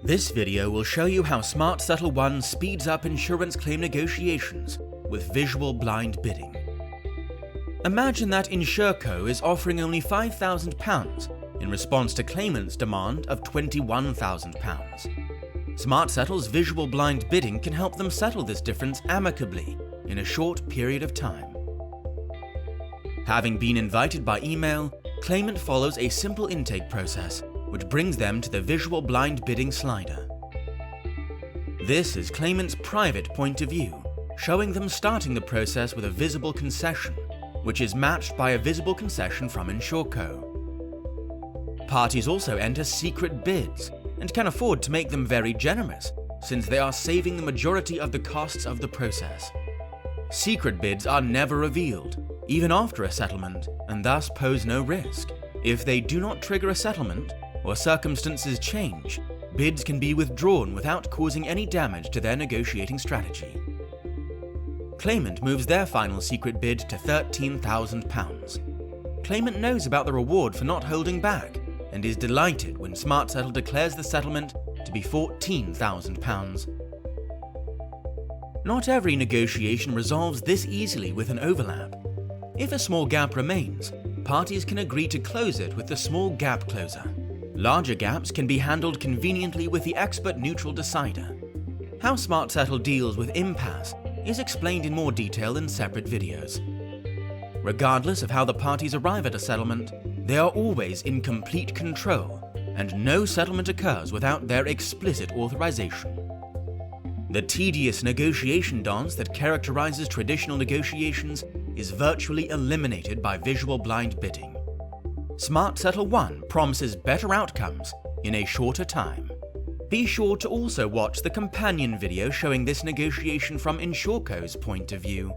This video will show you how Smartsettle ONE speeds up insurance claim negotiations with visual blind bidding. Imagine that Insurco is offering only £5,000 in response to claimant's demand of £21,000. Smartsettle's visual blind bidding can help them settle this difference amicably in a short period of time. Having been invited by email, claimant follows a simple intake process which brings them to the visual blind bidding slider. This is claimant's private point of view, showing them starting the process with a visible concession, which is matched by a visible concession from Insurco. Parties also enter secret bids and can afford to make them very generous, since they are saving the majority of the costs of the process. Secret bids are never revealed, even after a settlement, and thus pose no risk. If they do not trigger a settlement, or circumstances change, bids can be withdrawn without causing any damage to their negotiating strategy. Claimant moves their final secret bid to £13,000. Claimant knows about the reward for not holding back and is delighted when Smartsettle declares the settlement to be £14,000. Not every negotiation resolves this easily with an overlap. If a small gap remains, parties can agree to close it with the small gap closer. Larger gaps can be handled conveniently with the expert neutral decider. How Smartsettle deals with impasse is explained in more detail in separate videos. Regardless of how the parties arrive at a settlement, they are always in complete control, and no settlement occurs without their explicit authorization. The tedious negotiation dance that characterizes traditional negotiations is virtually eliminated by visual blind bidding. Smartsettle ONE promises better outcomes in a shorter time. Be sure to also watch the companion video showing this negotiation from Insurco's point of view.